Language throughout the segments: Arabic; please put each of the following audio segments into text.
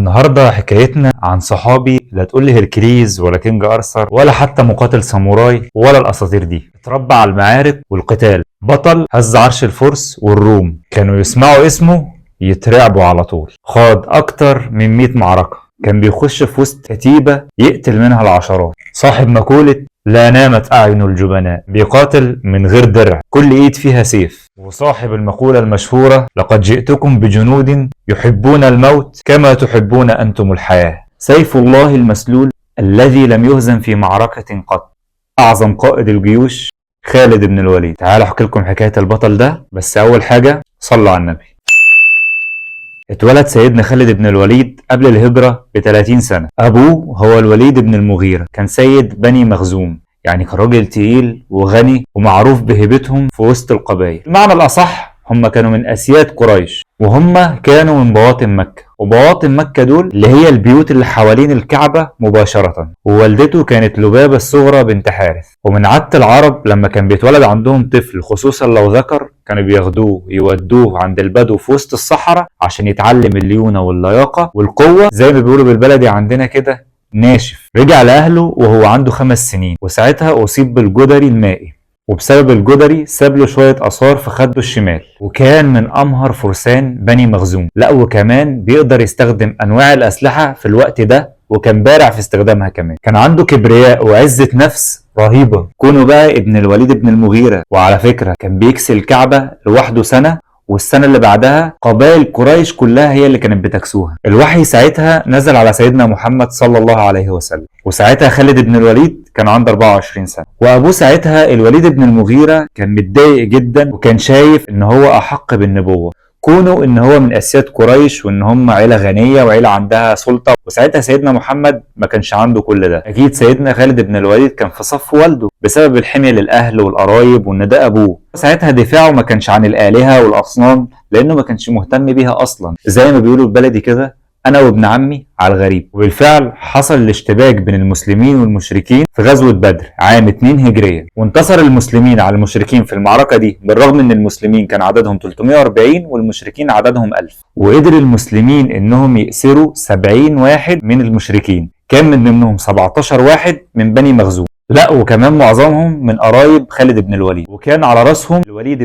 النهاردة حكايتنا عن صحابي، لا تقول لي هيركليز ولا كينج أرثر ولا حتى مقاتل ساموراي ولا الأساطير دي. اتربى على المعارك والقتال، بطل هز عرش الفرس والروم، كانوا يسمعوا اسمه يترعبوا على طول. خاض أكتر من 100 معركة، كان بيخش في وسط كتيبة يقتل منها العشرات. صاحب مقولة لا نامت أعين الجبناء، بيقاتل من غير درع، كل إيد فيها سيف. وصاحب المقولة المشهورة لقد جئتكم بجنود يحبون الموت كما تحبون أنتم الحياة. سيف الله المسلول الذي لم يهزم في معركة قط، أعظم قائد الجيوش خالد بن الوليد. تعالوا أحكي لكم حكاية البطل ده، بس أول حاجة صلوا على النبي. اتولد سيدنا خالد بن الوليد قبل الهجرة ب30 سنة. أبوه هو الوليد بن المغيرة، كان سيد بني مخزوم، يعني كان راجل تقيل وغني ومعروف بهيبتهم في وسط القبائل. المعنى الأصح هم كانوا من أسياد قريش، وهم كانوا من بواطن مكة، وبواطن مكة دول اللي هي البيوت اللي حوالين الكعبة مباشرة. ووالدته كانت لبابة الصغرى بنت حارث. ومن عادة العرب لما كان بيتولد عندهم طفل، خصوصا لو ذكر، كانوا بياخدوه يودوه عند البدو في وسط الصحراء عشان يتعلم الليونة واللياقة والقوة، زي ما بيقولوا بالبلدي عندنا كده ناشف. رجع لأهله وهو عنده 5 سنين، وساعتها أصيب بالجدري المائي، وبسبب الجدري ساب له شوية آثار في خده الشمال. وكان من أمهر فرسان بني مخزوم، لا وكمان بيقدر يستخدم أنواع الأسلحة في الوقت ده، وكان بارع في استخدامها كمان. كان عنده كبرياء وعزة نفس رهيبة، كونه بقى ابن الوليد بن المغيرة. وعلى فكرة كان بيكسي الكعبة لوحده سنة، والسنة اللي بعدها قبائل قريش كلها هي اللي كانت بتكسوها. الوحي ساعتها نزل على سيدنا محمد صلى الله عليه وسلم، وساعتها خالد بن الوليد كان عنده 24 سنة. وأبوه ساعتها الوليد بن المغيرة كان متضايق جدا، وكان شايف إن هو أحق بالنبوة، كونه إن هو من أسياد قريش وإن هم عيلة غنية وعيلة عندها سلطة. وساعتها سيدنا محمد ما كانش عنده كل ده. أكيد سيدنا خالد بن الوليد كان في صف والده بسبب الحمية للأهل والقرايب، وإن ده أبوه. ساعتها دفاعه ما كانش عن الآلهة والأصنام، لأنه ما كانش مهتم بيها أصلا، زي ما بيقولوا البلدي كده أنا وابن عمي على الغريب. وبالفعل حصل الاشتباك بين المسلمين والمشركين في غزوة بدر عام 2 هجرية، وانتصر المسلمين على المشركين في المعركة دي، بالرغم ان المسلمين كان عددهم 340 والمشركين عددهم 1000. وقدر المسلمين انهم يأسروا 70 واحد من المشركين، كان من ضمنهم 17 واحد من بني مخزوم، لا وكمان معظمهم من قرايب خالد بن الوليد. وكان على راسهم الوليد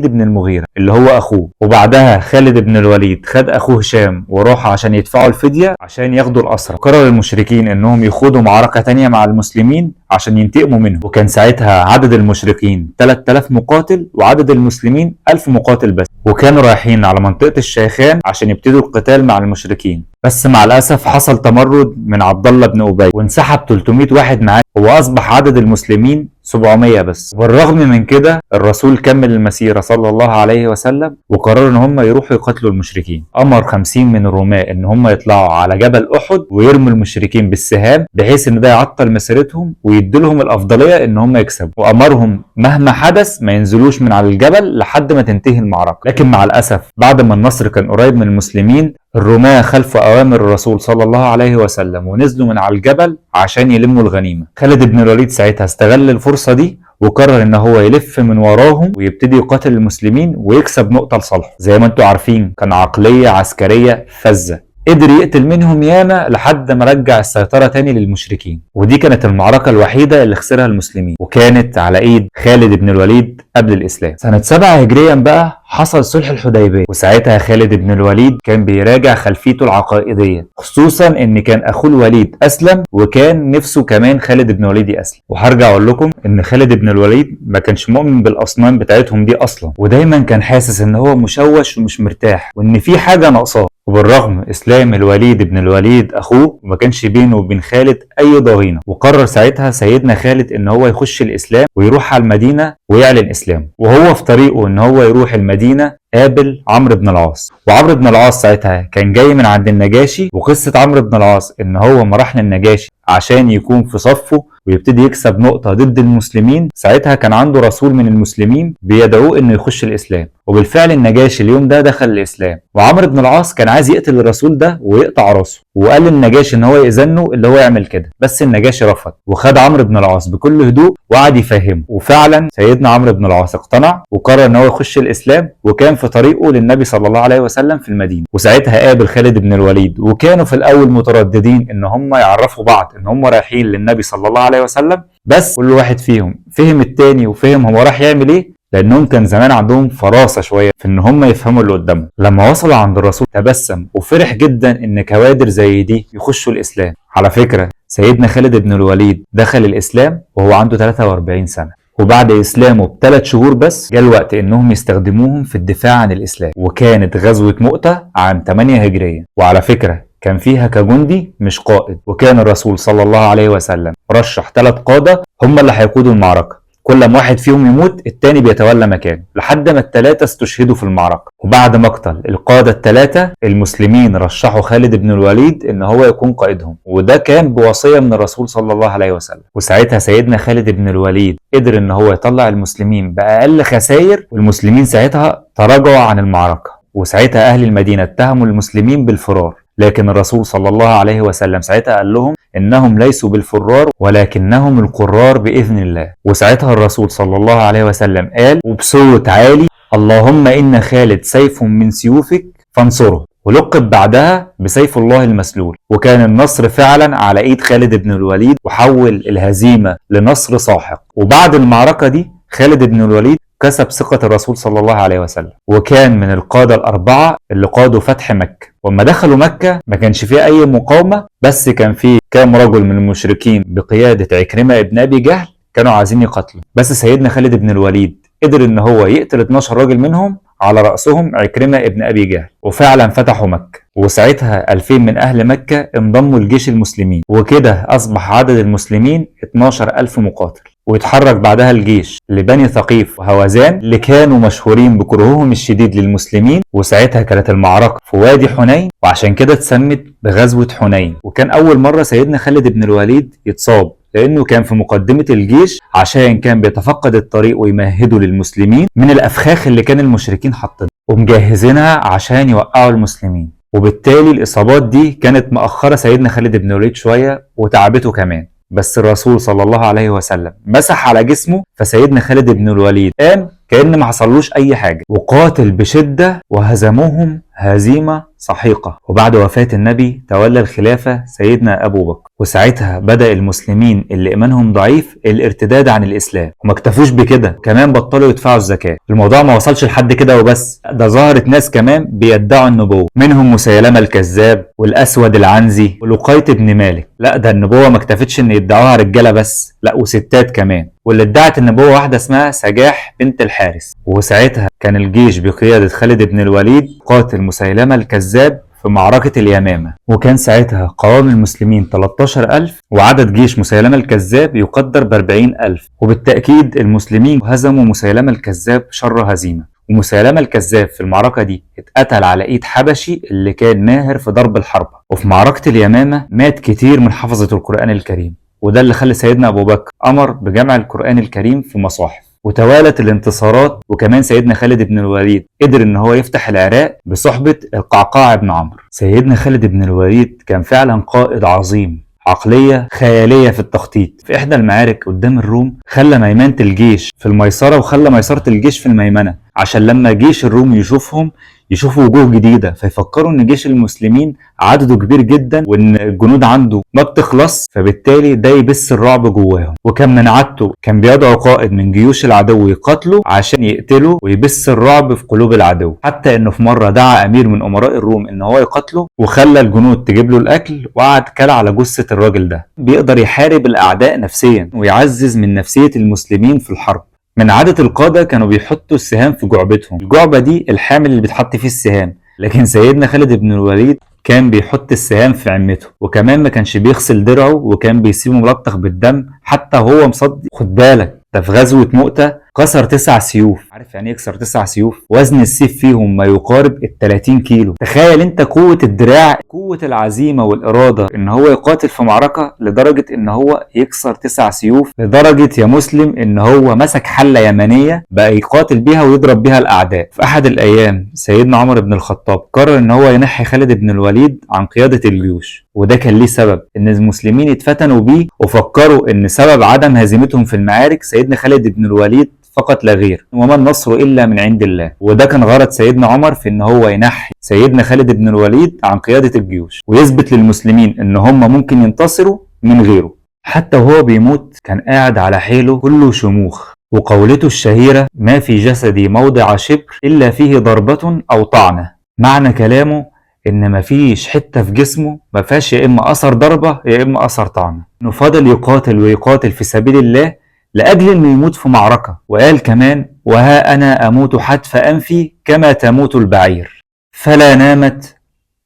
بن المغيرة اللي هو اخوه. وبعدها خالد بن الوليد خد اخوه هشام وراح عشان يدفعوا الفدية عشان ياخدوا الاسرى. قرر المشركين انهم يخوضوا معركة تانية مع المسلمين عشان ينتقموا منهم. وكان ساعتها عدد المشركين 3000 مقاتل وعدد المسلمين 1000 مقاتل بس، وكانوا رايحين على منطقة الشيخان عشان يبتدوا القتال مع المشركين. بس مع الأسف حصل تمرد من عبد الله بن أبي، وانسحب 300 واحد معاه، وأصبح عدد المسلمين 700 بس. وبالرغم من كده الرسول كمل المسيرة صلى الله عليه وسلم، وقرروا ان هم يروحوا يقتلوا المشركين. امر 50 من الرماة ان هم يطلعوا على جبل احد ويرموا المشركين بالسهام، بحيث ان ده يعطل مسيرتهم ويديلهم الافضلية ان هم يكسبوا. وامرهم مهما حدث ما ينزلوش من على الجبل لحد ما تنتهي المعركة. لكن مع الاسف بعد ما النصر كان قريب من المسلمين، الرماة خلفوا أوامر الرسول صلى الله عليه وسلم ونزلوا من على الجبل عشان يلموا الغنيمة. خالد بن الوليد ساعتها استغل الفرصة دي وقرر ان هو يلف من وراهم ويبتدي يقاتل المسلمين ويكسب نقطة لصالحه. زي ما انتم عارفين كان عقلية عسكرية فذة، قدر يقتل منهم ياما لحد ما رجع السيطرة تاني للمشركين. ودي كانت المعركة الوحيدة اللي خسرها المسلمين، وكانت على ايد خالد بن الوليد قبل الاسلام. سنة 7 هجريا بقى حصل صلح الحديبية، وساعتها خالد بن الوليد كان بيراجع خلفيته العقائدية، خصوصا ان كان اخوه الوليد اسلم، وكان نفسه كمان خالد بن الوليد يسلم. وهرجع اقول لكم ان خالد بن الوليد ما كانش مؤمن بالاصنام بتاعتهم دي اصلا، ودايما كان حاسس ان هو مشوش ومش مرتاح وان في حاجة ناقصاه. وبالرغم اسلام الوليد بن الوليد اخوه، ما كانش بينه وبين خالد اي ضغينه. وقرر ساعتها سيدنا خالد ان هو يخش الاسلام ويروح على المدينه ويعلن اسلامه. وهو في طريقه ان هو يروح المدينه قابل عمرو بن العاص. وعمرو بن العاص ساعتها كان جاي من عند النجاشي. وقصه عمرو بن العاص ان هو ما راح للنجاشي عشان يكون في صفه ويبتدي يكسب نقطة ضد المسلمين، ساعتها كان عنده رسول من المسلمين بيدعوه انه يخش الاسلام، وبالفعل النجاشي اليوم ده دخل الاسلام. وعمرو بن العاص كان عايز يقتل الرسول ده ويقطع راسه، وقال للنجاشي ان هو يأذنه اللي هو يعمل كده، بس النجاشي رفض وخد عمرو بن العاص بكل هدوء وقعد يفهمه. وفعلا سيدنا عمرو بن العاص اقتنع وقرر ان هو يخش الاسلام، وكان في طريقه للنبي صلى الله عليه وسلم في المدينة. وساعتها قابل خالد بن الوليد، وكانوا في الاول مترددين ان هم يعرفوا بعض ان هم رايحين للنبي صلى الله عليه وسلم، بس كل واحد فيهم فهم التاني وفهم هو راح يعمل ايه، لانهم كان زمان عندهم فراسه شويه في ان هم يفهموا اللي قدامهم. لما وصلوا عند الرسول تبسم وفرح جدا ان كوادر زي دي يخشوا الاسلام. على فكره سيدنا خالد بن الوليد دخل الاسلام وهو عنده 43 سنه، وبعد اسلامه ب3 شهور بس جاء الوقت انهم يستخدموهم في الدفاع عن الاسلام. وكانت غزوه مؤتة عام 8 هجريه، وعلى فكره كان فيها كجندي مش قائد، وكان الرسول صلى الله عليه وسلم رشح 3 قاده هم اللي هيقودوا المعركه، كل ما واحد فيهم يموت التاني بيتولى مكانه، لحد ما ال3 استشهدوا في المعركة. وبعد مقتل القادة ال3 المسلمين رشحوا خالد بن الوليد ان هو يكون قائدهم، وده كان بوصية من الرسول صلى الله عليه وسلم. وساعتها سيدنا خالد بن الوليد قدر ان هو يطلع المسلمين بأقل خسائر، والمسلمين ساعتها تراجعوا عن المعركة. وساعتها اهل المدينة اتهموا المسلمين بالفرار، لكن الرسول صلى الله عليه وسلم ساعتها قال لهم إنهم ليسوا بالفرار ولكنهم القرار بإذن الله. وساعتها الرسول صلى الله عليه وسلم قال وبصوت عالي: اللهم إن خالد سيف من سيوفك فانصره. ولقب بعدها بسيف الله المسلول. وكان النصر فعلا على ايد خالد بن الوليد، وحول الهزيمة لنصر ساحق. وبعد المعركة دي خالد بن الوليد كسب ثقة الرسول صلى الله عليه وسلم، وكان من القادة ال4 اللي قادوا فتح مكة. وما دخلوا مكة ما كانش فيه أي مقاومة، بس كان فيه كام رجل من المشركين بقيادة عكرمة ابن أبي جهل كانوا عايزين يقتلوا، بس سيدنا خالد بن الوليد قدر إن هو يقتل 12 راجل منهم، على رأسهم عكرمة ابن أبي جهل، وفعلا فتحوا مكة. وساعتها 2000 من أهل مكة انضموا لجيش المسلمين، وكده أصبح عدد المسلمين 12000 مقاتل. ويتحرك بعدها الجيش لبني ثقيف وهوازان اللي كانوا مشهورين بكرههم الشديد للمسلمين. وساعتها كانت المعركة في وادي حنين، وعشان كده اتسمت بغزوة حنين. وكان أول مرة سيدنا خالد بن الوليد يتصاب، لأنه كان في مقدمة الجيش عشان كان بيتفقد الطريق ويمهده للمسلمين من الأفخاخ اللي كان المشركين حاطينها ومجهزينها عشان يوقعوا المسلمين. وبالتالي الإصابات دي كانت مأخرة سيدنا خالد بن الوليد شوية وتعبته كمان، بس الرسول صلى الله عليه وسلم مسح على جسمه، فسيدنا خالد بن الوليد قام كأن ما حصلوش أي حاجة، وقاتل بشدة وهزموهم هزيمة سحيقة. وبعد وفاة النبي تولى الخلافة سيدنا أبو بكر، وساعتها بدأ المسلمين اللي إيمانهم ضعيف الارتداد عن الإسلام. وما اكتفوش بكده، كمان بطلوا يدفعوا الزكاة. الموضوع ما وصلش لحد كده وبس، ده ظهرت ناس كمان بيدعوا النبوة، منهم مسيلمة الكذاب والأسود العنزي ولقيط بن مالك. لا، ده النبوة ما اكتفتش إن يدعوها رجالة بس، لا وستات كمان. واللي ادعت النبوة واحدة اسمها سجاح بنت الحارث. وساعتها كان الجيش بقيادة خالد بن الوليد قاتل مسيلمة الكذاب في معركة اليمامة، وكان ساعتها قوام المسلمين 13000 وعدد جيش مسيلمة الكذاب يقدر ب40,000. وبالتأكيد المسلمين هزموا مسيلمة الكذاب شر هزيمة. ومسيلمة الكذاب في المعركة دي اتقتل على ايد حبشي اللي كان ماهر في ضرب الحرب. وفي معركة اليمامة مات كتير من حفظة القرآن الكريم، وده اللي خلى سيدنا أبو بكر أمر بجمع القرآن الكريم في مصاحف. وتوالت الانتصارات، وكمان سيدنا خالد بن الوليد قدر ان هو يفتح العراق بصحبة القعقاع بن عمرو. سيدنا خالد بن الوليد كان فعلا قائد عظيم، عقلية خيالية في التخطيط. في احدى المعارك قدام الروم خلى ميمنة الجيش في الميسرة، وخلى ميسرة الجيش في الميمنة، عشان لما جيش الروم يشوفوا وجوه جديدة، فيفكروا ان جيش المسلمين عدده كبير جدا وان الجنود عنده ما بتخلص، فبالتالي ده يبث الرعب جواهم. وكان من عادته كان بيدعو قائد من جيوش العدو يقاتله عشان يقتله ويبث الرعب في قلوب العدو، حتى انه في مرة دعا امير من امراء الروم ان هو يقاتله، وخلى الجنود تجيب له الاكل، وقعد كل على جثة الراجل ده. بيقدر يحارب الاعداء نفسيا ويعزز من نفسية المسلمين في الحرب. من عادة القادة كانوا بيحطوا السهام في جعبتهم، الجعبة دي الحامل اللي بيتحط فيه السهام، لكن سيدنا خالد بن الوليد كان بيحط السهام في عمته، وكمان ما كانش بيغسل درعه، وكان بيسيبه ملطخ بالدم حتى هو مصدي. خد بالك، ده في غزوة مؤتة كسر 9 سيوف. عارف يعني ايه يكسر 9 سيوف؟ وزن السيف فيهم ما يقارب ال 30 كيلو. تخيل انت قوة الدراع، قوة العزيمة والإرادة ان هو يقاتل في معركة لدرجة ان هو يكسر 9 سيوف، لدرجة يا مسلم ان هو مسك حلة يمنية بقى يقاتل بيها ويضرب بيها الأعداء. في أحد الأيام سيدنا عمر بن الخطاب قرر ان هو ينحي خالد بن الوليد عن قيادة الجيوش، وده كان ليه سبب ان المسلمين اتفتنوا بيه وفكروا ان سبب عدم هزيمتهم في المعارك سيدنا خالد بن الوليد فقط لا غير، وما النصر الا من عند الله. وده كان غرض سيدنا عمر في ان هو ينحي سيدنا خالد بن الوليد عن قيادة الجيوش ويثبت للمسلمين ان هم ممكن ينتصروا من غيره. حتى وهو بيموت كان قاعد على حيله كله شموخ، وقولته الشهيرة: ما في جسدي موضع شبر إلا فيه ضربة أو طعنة. معنى كلامه إن مفيش حتة في جسمه ما فيهاش يا إما أثر ضربة يا إما أثر طعنة. إنه فضل يقاتل ويقاتل في سبيل الله لأجل إنه يموت في معركة. وقال كمان: وها أنا أموت حتف أنفي كما تموت البعير، فلا نامت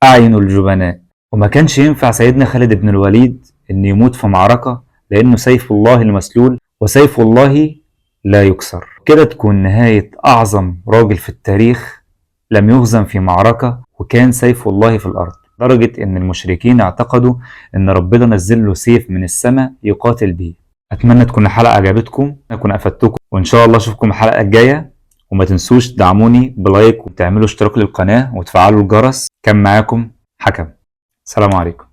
أعين الجبناء. وما كانش ينفع سيدنا خالد بن الوليد إنه يموت في معركة، لأنه سيف الله المسلول وسيف الله لا يكسر. كده تكون نهاية أعظم راجل في التاريخ لم يهزم في معركة وكان سيف الله في الأرض، لدرجة إن المشركين اعتقدوا إن ربنا نزل له سيف من السماء يقاتل بيه. أتمنى تكون الحلقة عجبتكم، أكون أفدتكم، وإن شاء الله أشوفكم الحلقة الجاية. وما تنسوش تدعموني بلايك وتعملوا اشتراك للقناة وتفعلوا الجرس. كان معاكم حكم. السلام عليكم.